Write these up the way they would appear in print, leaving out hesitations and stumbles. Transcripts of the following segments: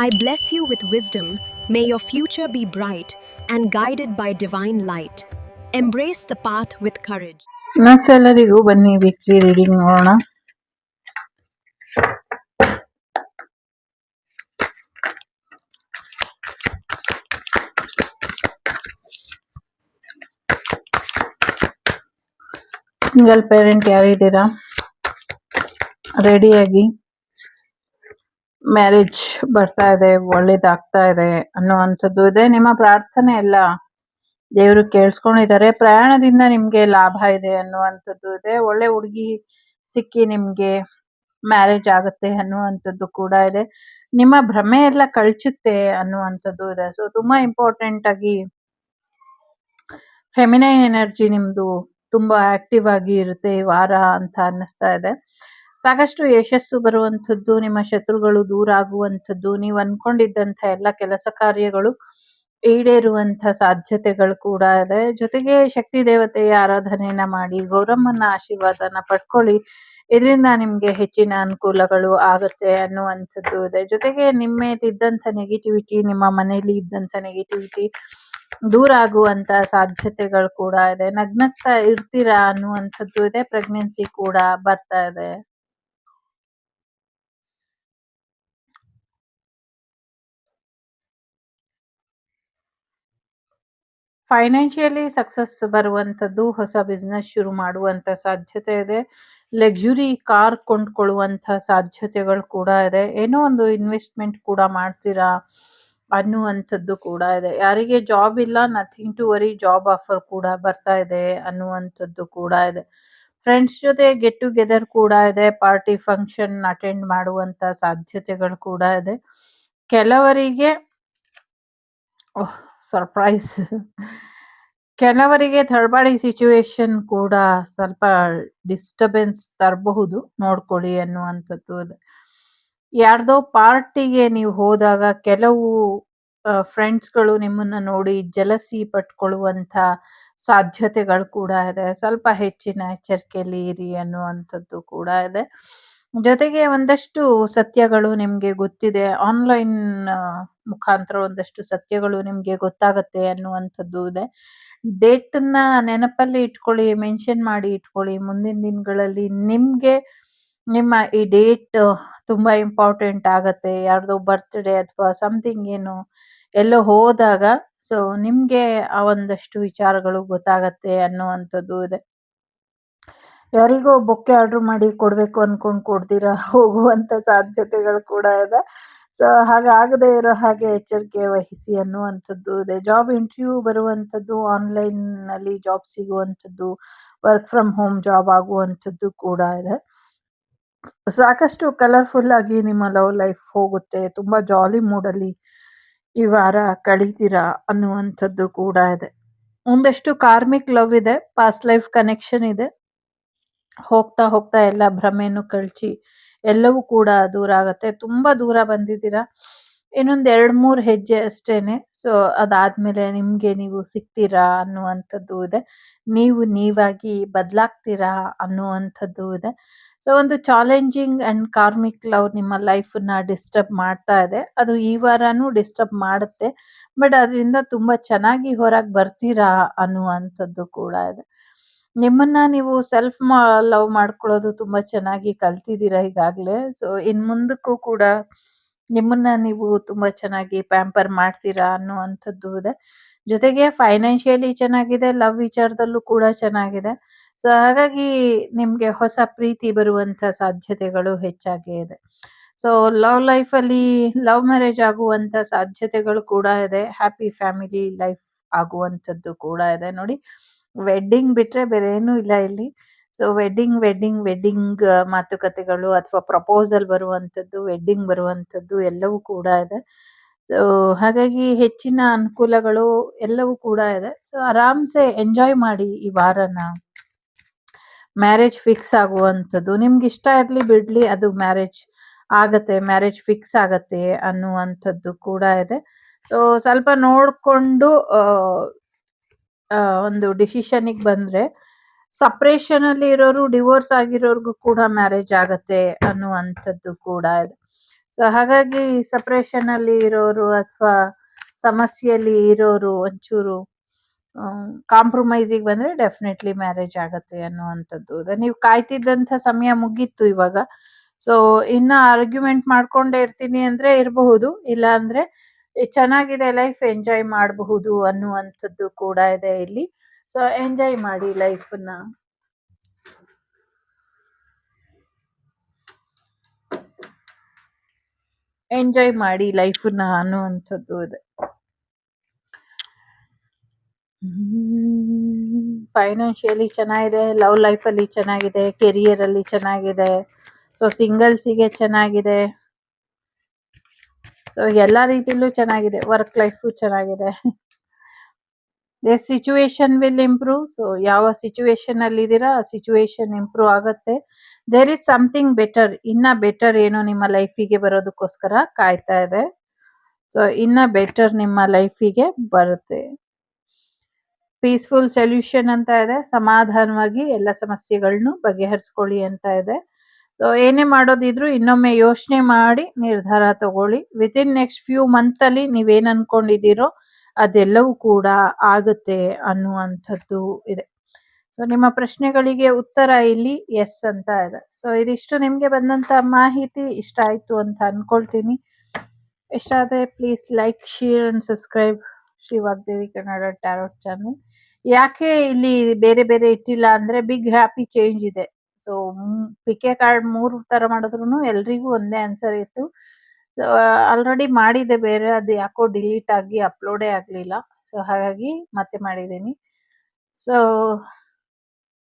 I bless you with wisdom. May your future be bright and guided by divine light. Embrace the path with courage. ಎಲ್ಲರಿಗೂ ಬನ್ನಿ weekly reading ನೋಡೋಣ. Single parent ಯಾರಿದ್ದೀರಾ, ರೆಡಿಯಾಗಿ marriage ಬರ್ತಾ ಇದೆ, ಒಳ್ಳೇದಾಗ್ತಾ ಇದೆ ಅನ್ನುವಂಥದ್ದು ಇದೆ. ನಿಮ್ಮ ಪ್ರಾರ್ಥನೆ ಎಲ್ಲ ದೇವರು ಕೇಳಿಸ್ಕೊಂಡಿದ್ದಾರೆ. ಪ್ರಯಾಣದಿಂದ ನಿಮ್ಗೆ ಲಾಭ ಇದೆ ಅನ್ನುವಂಥದ್ದು ಇದೆ. ಒಳ್ಳೆ ಹುಡುಗಿ ಸಿಕ್ಕಿ ನಿಮ್ಗೆ ಮ್ಯಾರೇಜ್ ಆಗುತ್ತೆ ಅನ್ನುವಂಥದ್ದು ಕೂಡ ಇದೆ. ನಿಮ್ಮ ಭ್ರಮೆ ಎಲ್ಲ ಕಳ್ಚುತ್ತೆ ಅನ್ನುವಂಥದ್ದು ಇದೆ. ಸೊ ತುಂಬಾ ಇಂಪಾರ್ಟೆಂಟ್ ಆಗಿ ಫೆಮಿನೈನ್ ಎನರ್ಜಿ ನಿಮ್ದು ತುಂಬಾ ಆಕ್ಟಿವ್ ಆಗಿ ಇರುತ್ತೆ ಈ ವಾರ ಅಂತ ಅನ್ನಿಸ್ತಾ ಇದೆ. ಸಾಕಷ್ಟು ಯಶಸ್ಸು ಬರುವಂಥದ್ದು, ನಿಮ್ಮ ಶತ್ರುಗಳು ದೂರ ಆಗುವಂಥದ್ದು, ನೀವು ಅನ್ಕೊಂಡಿದ್ದಂಥ ಎಲ್ಲ ಕೆಲಸ ಕಾರ್ಯಗಳು ಈಡೇರುವಂಥ ಸಾಧ್ಯತೆಗಳು ಕೂಡ ಇದೆ. ಜೊತೆಗೆ ಶಕ್ತಿ ದೇವತೆಯ ಆರಾಧನೆಯನ್ನ ಮಾಡಿ ಗೌರಮ್ಮನ ಆಶೀರ್ವಾದನ ಪಡ್ಕೊಳ್ಳಿ. ಇದರಿಂದ ನಿಮ್ಗೆ ಹೆಚ್ಚಿನ ಅನುಕೂಲಗಳು ಆಗುತ್ತೆ ಅನ್ನುವಂಥದ್ದು ಇದೆ. ಜೊತೆಗೆ ನಿಮ್ಮ ಮೇಲೆ ಇದ್ದಂಥ ನೆಗೆಟಿವಿಟಿ, ನಿಮ್ಮ ಮನೆಯಲ್ಲಿ ಇದ್ದಂಥ ನೆಗೆಟಿವಿಟಿ ದೂರ ಆಗುವಂತ ಸಾಧ್ಯತೆಗಳು ಕೂಡ ಇದೆ. ನಗ್ನಗ್ತಾ ಇರ್ತೀರಾ ಅನ್ನುವಂಥದ್ದು ಇದೆ. ಪ್ರೆಗ್ನೆನ್ಸಿ ಕೂಡ ಬರ್ತಾ ಇದೆ. ಫೈನಾನ್ಷಿಯಲಿ ಸಕ್ಸಸ್ ಬರುವಂಥದ್ದು, ಹೊಸ ಬಿಸ್ನೆಸ್ ಶುರು ಮಾಡುವಂತ ಸಾಧ್ಯತೆ ಇದೆ. ಲಕ್ಸುರಿ ಕಾರ್ ಕೊಂಡ್ಕೊಳ್ಳುವಂತ ಸಾಧ್ಯತೆಗಳು ಕೂಡ ಇದೆ. ಏನೋ ಒಂದು ಇನ್ವೆಸ್ಟ್ಮೆಂಟ್ ಕೂಡ ಮಾಡ್ತೀರಾ ಅನ್ನುವಂಥದ್ದು ಕೂಡ ಇದೆ. ಯಾರಿಗೆ ಜಾಬ್ ಇಲ್ಲ, nothing to worry, job offer ಕೂಡ ಬರ್ತಾ ಇದೆ ಅನ್ನುವಂಥದ್ದು ಕೂಡ ಇದೆ. ಫ್ರೆಂಡ್ಸ್ ಜೊತೆ ಗೆಟ್ ಟುಗೆದರ್ ಕೂಡ ಇದೆ. ಪಾರ್ಟಿ ಫಂಕ್ಷನ್ ಅಟೆಂಡ್ ಮಾಡುವಂತ ಸಾಧ್ಯತೆಗಳು ಕೂಡ ಇದೆ. ಕೆಲವರಿಗೆ ಸರ್ಪ್ರೈಸ್, ಕೆಲವರಿಗೆ ಥರ್ಡ್ ಸಿಚುವೇಶನ್ ಕೂಡ ಸ್ವಲ್ಪ ಡಿಸ್ಟರ್ಬೆನ್ಸ್ ತರಬಹುದು, ನೋಡ್ಕೊಳ್ಳಿ ಅನ್ನುವಂಥದ್ದು ಇದೆ. ಯಾರ್ದೋ ಪಾರ್ಟಿಗೆ ನೀವು ಹೋದಾಗ ಕೆಲವು ಫ್ರೆಂಡ್ಸ್ಗಳು ನಿಮ್ಮನ್ನ ನೋಡಿ ಜಲಸಿ ಪಟ್ಕೊಳ್ಳುವಂತ ಸಾಧ್ಯತೆಗಳು ಕೂಡ ಇದೆ. ಸ್ವಲ್ಪ ಹೆಚ್ಚಿನ ಎಚ್ಚರಿಕೆಯಲ್ಲಿ ಇರಿ ಅನ್ನುವಂಥದ್ದು ಕೂಡ ಇದೆ. ಜೊತೆಗೆ ಒಂದಷ್ಟು ಸತ್ಯಗಳು ನಿಮ್ಗೆ ಗೊತ್ತಿದೆ, ಆನ್ಲೈನ್ ಮುಖಾಂತರ ಒಂದಷ್ಟು ಸತ್ಯಗಳು ನಿಮ್ಗೆ ಗೊತ್ತಾಗತ್ತೆ ಅನ್ನುವಂಥದ್ದು ಇದೆ. ಡೇಟನ್ನ ನೆನಪಲ್ಲಿ ಇಟ್ಕೊಳ್ಳಿ, ಮೆನ್ಷನ್ ಮಾಡಿ ಇಟ್ಕೊಳ್ಳಿ. ಮುಂದಿನ ದಿನಗಳಲ್ಲಿ ನಿಮ್ಗೆ ನಿಮ್ಮ ಈ ಡೇಟ್ ತುಂಬಾ ಇಂಪಾರ್ಟೆಂಟ್ ಆಗತ್ತೆ. ಯಾರ್ದೋ ಬರ್ತ್ಡೇ ಅಥವಾ ಸಮಥಿಂಗ್ ಏನು ಎಲ್ಲೋ ಹೋದಾಗ ಸೊ ನಿಮ್ಗೆ ಆ ಒಂದಷ್ಟು ವಿಚಾರಗಳು ಗೊತ್ತಾಗತ್ತೆ ಅನ್ನುವಂಥದ್ದು ಇದೆ. ಯಾರಿಗೋ ಬೊಕ್ಕೆ ಆರ್ಡರ್ ಮಾಡಿ ಕೊಡ್ಬೇಕು ಅನ್ಕೊಂಡ್ ಕೊಡ್ತೀರಾ ಹೋಗುವಂತ ಸಾಧ್ಯತೆಗಳು ಕೂಡ ಇದೆ. ಸೊ ಹಾಗಾಗದೇ ಇರೋ ಹಾಗೆ ಎಚ್ಚರಿಕೆ ವಹಿಸಿ ಅನ್ನುವಂಥದ್ದು ಇದೆ. ಜಾಬ್ ಇಂಟರ್ವ್ಯೂ ಬರುವಂಥದ್ದು, ಆನ್ಲೈನ್ ನಲ್ಲಿ ಜಾಬ್ ಸಿಗುವಂಥದ್ದು, ವರ್ಕ್ ಫ್ರಮ್ ಹೋಮ್ ಜಾಬ್ ಆಗುವಂಥದ್ದು ಕೂಡ ಇದೆ. ಸಾಕಷ್ಟು ಕಲರ್ಫುಲ್ ಆಗಿ ನಿಮ್ಮ ಲವ್ ಲೈಫ್ ಹೋಗುತ್ತೆ. ತುಂಬಾ ಜಾಲಿ ಮೂಡಲ್ಲಿ ಈ ವಾರ ಕಳೀತೀರಾ ಅನ್ನುವಂಥದ್ದು ಕೂಡ ಇದೆ. ಒಂದಷ್ಟು ಕಾರ್ಮಿಕ್ ಲವ್ ಇದೆ, ಪಾಸ್ಟ್ ಲೈಫ್ ಕನೆಕ್ಷನ್ ಇದೆ. ಹೋಗ್ತಾ ಹೋಗ್ತಾ ಎಲ್ಲ ಭ್ರಮೆಯನ್ನು ಕಳ್ಚಿ ಎಲ್ಲವೂ ಕೂಡ ದೂರ ಆಗತ್ತೆ. ತುಂಬಾ ದೂರ ಬಂದಿದ್ದೀರಾ, ಇನ್ನೊಂದ್ 2-3 ಹೆಜ್ಜೆ ಅಷ್ಟೇನೆ. ಸೊ ಅದಾದ್ಮೇಲೆ ನಿಮ್ಗೆ ನೀವು ಸಿಗ್ತೀರಾ ಅನ್ನುವಂಥದ್ದು ಇದೆ. ನೀವು ನೀವಾಗಿ ಬದಲಾಗ್ತೀರಾ ಅನ್ನುವಂಥದ್ದು ಇದೆ. ಸೊ ಒಂದು ಚಾಲೆಂಜಿಂಗ್ ಅಂಡ್ ಕಾರ್ಮಿಕ್ ಲವ್ ನಿಮ್ಮ ಲೈಫ್ ನ ಡಿಸ್ಟರ್ಬ್ ಮಾಡ್ತಾ ಇದೆ. ಅದು ಈ ವಾರನೂ ಡಿಸ್ಟರ್ಬ್ ಮಾಡುತ್ತೆ, ಬಟ್ ಅದರಿಂದ ತುಂಬಾ ಚೆನ್ನಾಗಿ ಹೊರಗೆ ಬರ್ತೀರಾ ಅನ್ನುವಂಥದ್ದು ಕೂಡ ಇದೆ. ನಿಮ್ಮನ್ನ ನೀವು ಸೆಲ್ಫ್ ಲವ್ ಮಾಡ್ಕೊಳ್ಳೋದು ತುಂಬಾ ಚೆನ್ನಾಗಿ ಕಲ್ತಿದ್ದೀರಾ ಈಗಾಗ್ಲೇ. ಸೊ ಇನ್ ಮುಂದಕ್ಕೂ ಕೂಡ ನಿಮ್ಮನ್ನ ನೀವು ತುಂಬಾ ಚೆನ್ನಾಗಿ ಪ್ಯಾಂಪರ್ ಮಾಡ್ತೀರಾ ಅನ್ನುವಂಥದ್ದು ಇದೆ. ಜೊತೆಗೆ ಫೈನಾನ್ಷಿಯಲಿ ಚೆನ್ನಾಗಿದೆ, ಲವ್ ವಿಚಾರದಲ್ಲೂ ಕೂಡ ಚೆನ್ನಾಗಿದೆ. ಸೊ ಹಾಗಾಗಿ ನಿಮ್ಗೆ ಹೊಸ ಪ್ರೀತಿ ಬರುವಂತ ಸಾಧ್ಯತೆಗಳು ಹೆಚ್ಚಾಗಿ ಇದೆ. ಸೊ ಲವ್ ಲೈಫ್ ಅಲ್ಲಿ ಲವ್ ಮ್ಯಾರೇಜ್ ಆಗುವಂತ ಸಾಧ್ಯತೆಗಳು ಕೂಡ ಇದೆ. ಹ್ಯಾಪಿ ಫ್ಯಾಮಿಲಿ ಲೈಫ್ ಆಗುವಂಥದ್ದು ಕೂಡ ಇದೆ. ನೋಡಿ, ವೆಡ್ಡಿಂಗ್ ಬಿಟ್ರೆ ಬೇರೆ ಏನೂ ಇಲ್ಲ ಇಲ್ಲಿ. ಸೊ ವೆಡ್ಡಿಂಗ್ ಮಾತುಕತೆಗಳು ಅಥವಾ ಪ್ರಪೋಸಲ್ ಬರುವಂಥದ್ದು, ವೆಡ್ಡಿಂಗ್ ಬರುವಂಥದ್ದು ಎಲ್ಲವೂ ಕೂಡ ಇದೆ. ಸೊ ಹಾಗಾಗಿ ಹೆಚ್ಚಿನ ಅನುಕೂಲಗಳು ಎಲ್ಲವೂ ಕೂಡ ಇದೆ. ಸೊ ಆರಾಮ್ಸೆ ಎಂಜಾಯ್ ಮಾಡಿ ಈ ವಾರನ. ಮ್ಯಾರೇಜ್ ಫಿಕ್ಸ್ ಆಗುವಂಥದ್ದು ನಿಮ್ಗೆ ಇಷ್ಟ ಇರ್ಲಿ ಬಿಡ್ಲಿ, ಅದು ಮ್ಯಾರೇಜ್ ಆಗತ್ತೆ, ಮ್ಯಾರೇಜ್ ಫಿಕ್ಸ್ ಆಗತ್ತೆ ಅನ್ನುವಂಥದ್ದು ಕೂಡ ಇದೆ. ಸೊ ಸ್ವಲ್ಪ ನೋಡ್ಕೊಂಡು ಒಂದು ಡಿಸಿಷನ್ಗೆ ಬಂದ್ರೆ, ಸಪ್ರೇಷನ್ ಅಲ್ಲಿ ಇರೋರು, ಡಿವೋರ್ಸ್ ಆಗಿರೋರ್ಗು ಕೂಡ ಮ್ಯಾರೇಜ್ ಆಗತ್ತೆ ಅನ್ನುವಂಥದ್ದು ಕೂಡ ಇದೆ. ಸೊ ಹಾಗಾಗಿ ಸಪ್ರೇಷನ್ ಅಲ್ಲಿ ಇರೋರು ಅಥವಾ ಸಮಸ್ಯೆಯಲ್ಲಿ ಇರೋರು ಒಂಚೂರು ಕಾಂಪ್ರಮೈಸಿಗೆ ಬಂದ್ರೆ ಡೆಫಿನೆಟ್ಲಿ ಮ್ಯಾರೇಜ್ ಆಗತ್ತೆ ಅನ್ನುವಂಥದ್ದು. ನೀವು ಕಾಯ್ತಿದ್ದಂಥ ಸಮಯ ಮುಗೀತು ಇವಾಗ. ಸೊ ಇನ್ನ ಆರ್ಗ್ಯುಮೆಂಟ್ ಮಾಡ್ಕೊಂಡೇ ಇರ್ತೀನಿ ಅಂದ್ರೆ ಇರಬಹುದು, ಇಲ್ಲ ಅಂದ್ರೆ ಚೆನ್ನಾಗಿದೆ ಲೈಫ್ ಎಂಜಾಯ್ ಮಾಡಬಹುದು ಅನ್ನುವಂಥದ್ದು ಕೂಡ ಇದೆ ಇಲ್ಲಿ. ಸೊ ಎಂಜಾಯ್ ಮಾಡಿ ಲೈಫ್ನ. ಎಂಜಾಯ್ ಮಾಡಿ ಲೈಫ್ನ ಅನ್ನುವಂಥದ್ದು ಇದೆ. ಫೈನಾನ್ಷಿಯಲಿ ಚೆನ್ನಾಗಿದೆ, ಲವ್ ಲೈಫಲ್ಲಿ ಚೆನ್ನಾಗಿದೆ, ಕೆರಿಯರ್ ಅಲ್ಲಿ ಚೆನ್ನಾಗಿದೆ, ಸೊ ಸಿಂಗಲ್ಸಿಗೆ ಚೆನ್ನಾಗಿದೆ, ಸೊ ಎಲ್ಲಾ ರೀತಿಲೂ ಚೆನ್ನಾಗಿದೆ. ವರ್ಕ್ ಲೈಫು ಚೆನ್ನಾಗಿದೆ. The situation will improve. So ಯಾವ ಸಿಚುವೇಶನ್ ಅಲ್ಲಿ ಇದ್ದೀರಾ ಆ ಸಿಚುವೇಶನ್ ಇಂಪ್ರೂವ್ ಆಗುತ್ತೆ. ದೇರ್ ಇಸ್ ಸಮಥಿಂಗ್ ಬೆಟರ್, ಇನ್ನ ಬೆಟರ್ ಏನೋ ನಿಮ್ಮ ಲೈಫಿಗೆ ಬರೋದಕ್ಕೋಸ್ಕರ ಕಾಯ್ತಾ ಇದೆ. ಸೊ ಇನ್ನ ಬೆಟರ್ ನಿಮ್ಮ ಲೈಫಿಗೆ ಬರುತ್ತೆ. ಪೀಸ್ಫುಲ್ ಸೊಲ್ಯೂಷನ್ ಅಂತ ಇದೆ, ಸಮಾಧಾನವಾಗಿ ಎಲ್ಲ ಸಮಸ್ಯೆಗಳನ್ನು ಬಗೆಹರಿಸ್ಕೊಳ್ಳಿ ಅಂತ ಇದೆ. ಸೊ ಏನೇ ಮಾಡೋದಿದ್ರು ಇನ್ನೊಮ್ಮೆ ಯೋಚನೆ ಮಾಡಿ ನಿರ್ಧಾರ ತಗೊಳ್ಳಿ. ವಿತಿನ್ ನೆಕ್ಸ್ಟ್ ಫ್ಯೂ ಮಂತ್ ಅಲ್ಲಿ ನೀವೇನ್ ಅನ್ಕೊಂಡಿದ್ದೀರೋ ಅದೆಲ್ಲವೂ ಕೂಡ ಆಗುತ್ತೆ ಅನ್ನುವಂಥದ್ದು ಇದೆ. ಸೊ ನಿಮ್ಮ ಪ್ರಶ್ನೆಗಳಿಗೆ ಉತ್ತರ ಇಲ್ಲಿ ಎಸ್ ಅಂತ ಇದೆ. ಸೊ ಇದಿಷ್ಟು ನಿಮ್ಗೆ ಬಂದಂತ ಮಾಹಿತಿ ಇಷ್ಟ ಆಯ್ತು ಅಂತ ಅನ್ಕೊಳ್ತೀನಿ. ಇಷ್ಟ ಆದ್ರೆ please like, share and subscribe Shri Vagdevi Kannada tarot channel. ಯಾಕೆ ಇಲ್ಲಿ ಬೇರೆ ಬೇರೆ ಇಟ್ಟಿಲ್ಲ ಅಂದ್ರೆ ಬಿಗ್ ಹ್ಯಾಪಿ ಚೇಂಜ್ ಇದೆ. ಸೊ ಪಿಕೆ ಕಾರ್ಡ್ 3 ತರ ಮಾಡಿದ್ರು ಎಲ್ರಿಗೂ ಒಂದೇ ಆನ್ಸರ್ ಇತ್ತು. ಆಲ್ರೆಡಿ ಮಾಡಿದೆ ಬೇರೆ, ಅದು ಯಾಕೋ ಡಿಲೀಟ್ ಆಗಿ ಅಪ್ಲೋಡೇ ಆಗ್ಲಿಲ್ಲ. ಸೊ ಹಾಗಾಗಿ ಮತ್ತೆ ಮಾಡಿದ್ದೀನಿ. ಸೊ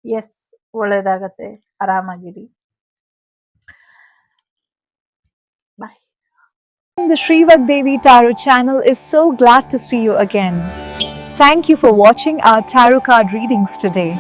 ಎಸ್, ಒಳ್ಳೇದಾಗತ್ತೆ, ಆರಾಮಾಗಿರಿ. ಬಾಯ್. The Sri Vagdevi Tarot channel is so glad to see you again. Thank you for watching our tarot card readings today.